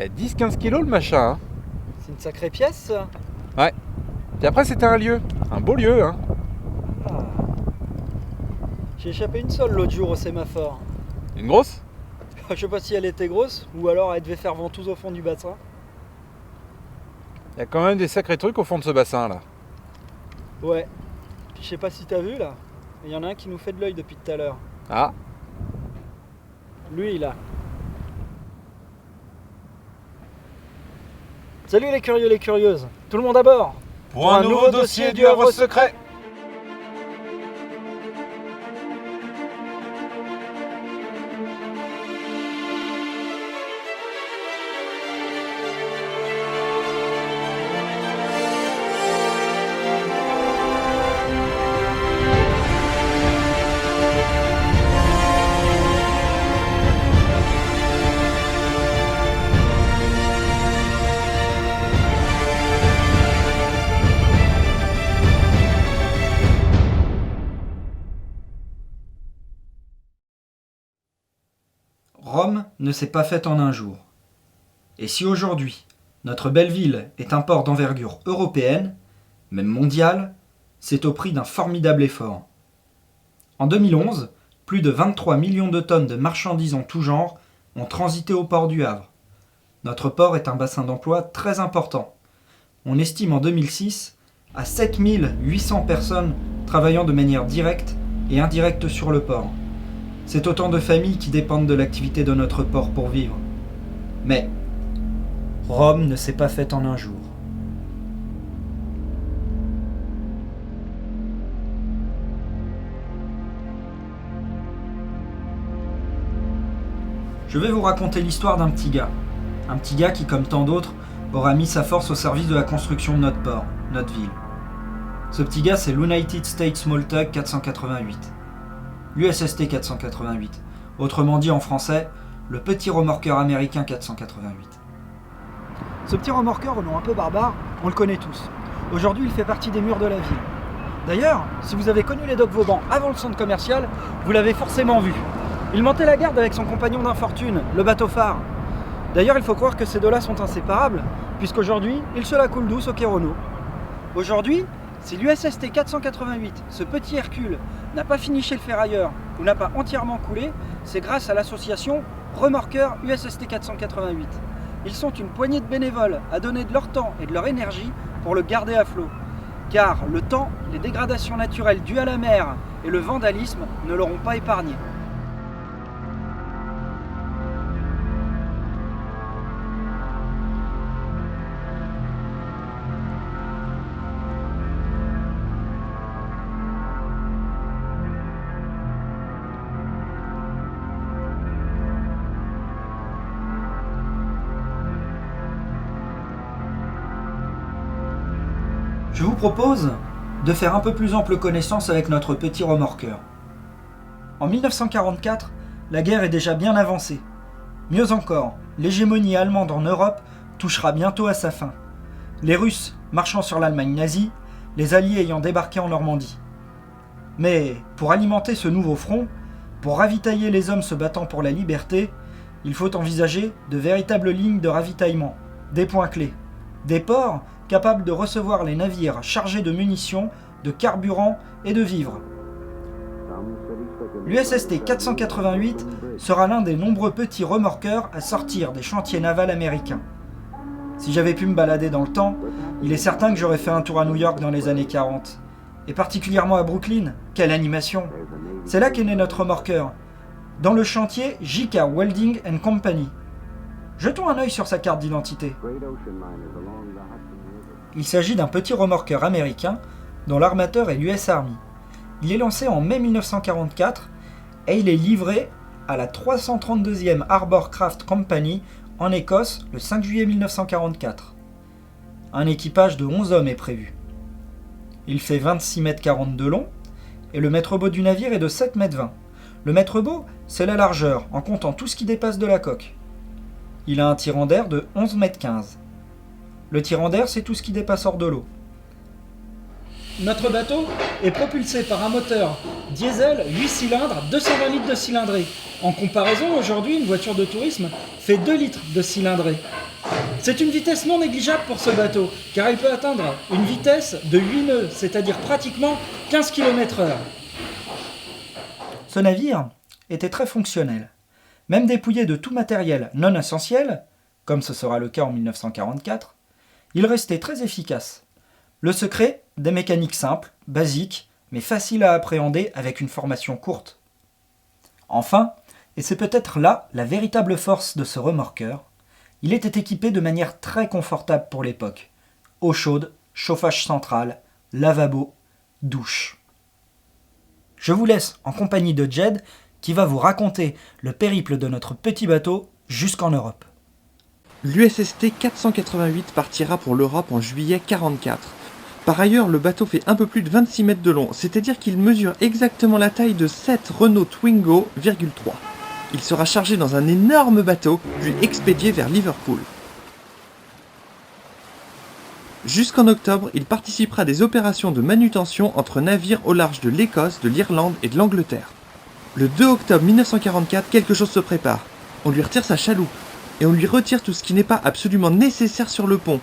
10-15 kilos le machin. Hein. C'est une sacrée pièce, ça. Ouais. Puis après, c'était un lieu. Un beau lieu. Hein. Ah. J'ai échappé une seule l'autre jour au sémaphore. Une grosse? Je sais pas si elle était grosse ou alors elle devait faire ventouse au fond du bassin. Il y a quand même des sacrés trucs au fond de ce bassin là. Ouais. Puis je sais pas si t'as vu là. Il y en a un qui nous fait de l'œil depuis tout à l'heure. Ah. Lui là. Salut les curieux, les curieuses. Tout le monde à bord. Pour un nouveau dossier du Havre secret. Rome ne s'est pas faite en un jour. Et si aujourd'hui, notre belle ville est un port d'envergure européenne, même mondiale, c'est au prix d'un formidable effort. En 2011, plus de 23 millions de tonnes de marchandises en tout genre ont transité au port du Havre. Notre port est un bassin d'emploi très important. On estime en 2006 à 7800 personnes travaillant de manière directe et indirecte sur le port. C'est autant de familles qui dépendent de l'activité de notre port pour vivre. Mais Rome ne s'est pas faite en un jour. Je vais vous raconter l'histoire d'un petit gars. Un petit gars qui, comme tant d'autres, aura mis sa force au service de la construction de notre port, notre ville. Ce petit gars, c'est l'United States Small Tug 488. L'USST 488, autrement dit en français, le petit remorqueur américain 488. Ce petit remorqueur au nom un peu barbare, on le connaît tous. Aujourd'hui, il fait partie des murs de la ville. D'ailleurs, si vous avez connu les docks Vauban avant le centre commercial, vous l'avez forcément vu. Il montait la garde avec son compagnon d'infortune, le bateau phare. D'ailleurs, il faut croire que ces deux-là sont inséparables, puisqu'aujourd'hui, ils se la coulent douce au Kérono. Aujourd'hui, si l'USST 488, ce petit Hercule, n'a pas fini chez le ferrailleur ou n'a pas entièrement coulé, c'est grâce à l'association Remorqueurs USST 488. Ils sont une poignée de bénévoles à donner de leur temps et de leur énergie pour le garder à flot. Car le temps, les dégradations naturelles dues à la mer et le vandalisme ne l'auront pas épargné. Je vous propose de faire un peu plus ample connaissance avec notre petit remorqueur. En 1944, la guerre est déjà bien avancée. Mieux encore, l'hégémonie allemande en Europe touchera bientôt à sa fin. Les Russes marchant sur l'Allemagne nazie, les Alliés ayant débarqué en Normandie. Mais pour alimenter ce nouveau front, pour ravitailler les hommes se battant pour la liberté, il faut envisager de véritables lignes de ravitaillement, des points clés, des ports capables de recevoir les navires chargés de munitions, de carburant et de vivres. L'USST 488 sera l'un des nombreux petits remorqueurs à sortir des chantiers navals américains. Si j'avais pu me balader dans le temps, il est certain que j'aurais fait un tour à New York dans les années 40. Et particulièrement à Brooklyn, quelle animation! C'est là qu'est né notre remorqueur, dans le chantier JK Welding and Company. Jetons un œil sur sa carte d'identité. Il s'agit d'un petit remorqueur américain dont l'armateur est l'US Army. Il est lancé en mai 1944 et il est livré à la 332e Harbour Craft Company en Écosse le 5 juillet 1944. Un équipage de 11 hommes est prévu. Il fait 26 mètres 40 de long et le mètre beau du navire est de 7 mètres 20. Le mètre beau, c'est la largeur en comptant tout ce qui dépasse de la coque. Il a un tirant d'air de 11 mètres 15. Le tirant d'air, c'est tout ce qui dépasse hors de l'eau. Notre bateau est propulsé par un moteur diesel 8 cylindres, 220 litres de cylindrée. En comparaison, aujourd'hui, une voiture de tourisme fait 2 litres de cylindrée. C'est une vitesse non négligeable pour ce bateau, car il peut atteindre une vitesse de 8 nœuds, c'est-à-dire pratiquement 15 km/h. Ce navire était très fonctionnel. Même dépouillé de tout matériel non essentiel, comme ce sera le cas en 1944, il restait très efficace. Le secret, des mécaniques simples, basiques, mais faciles à appréhender avec une formation courte. Enfin, et c'est peut-être là la véritable force de ce remorqueur, il était équipé de manière très confortable pour l'époque. Eau chaude, chauffage central, lavabo, douche. Je vous laisse en compagnie de Jed qui va vous raconter le périple de notre petit bateau jusqu'en Europe. L'USST 488 partira pour l'Europe en juillet 1944. Par ailleurs, le bateau fait un peu plus de 26 mètres de long, c'est-à-dire qu'il mesure exactement la taille de 7 Renault Twingo, 3. Il sera chargé dans un énorme bateau, puis expédié vers Liverpool. Jusqu'en octobre, il participera à des opérations de manutention entre navires au large de l'Écosse, de l'Irlande et de l'Angleterre. Le 2 octobre 1944, quelque chose se prépare. On lui retire sa chaloupe, et on lui retire tout ce qui n'est pas absolument nécessaire sur le pont.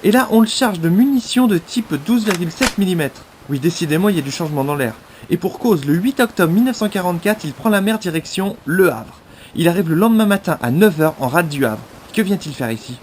Et là, on le charge de munitions de type 12,7 mm. Oui, décidément, il y a du changement dans l'air. Et pour cause, le 8 octobre 1944, il prend la mer direction Le Havre. Il arrive le lendemain matin à 9h en rade du Havre. Que vient-il faire ici ?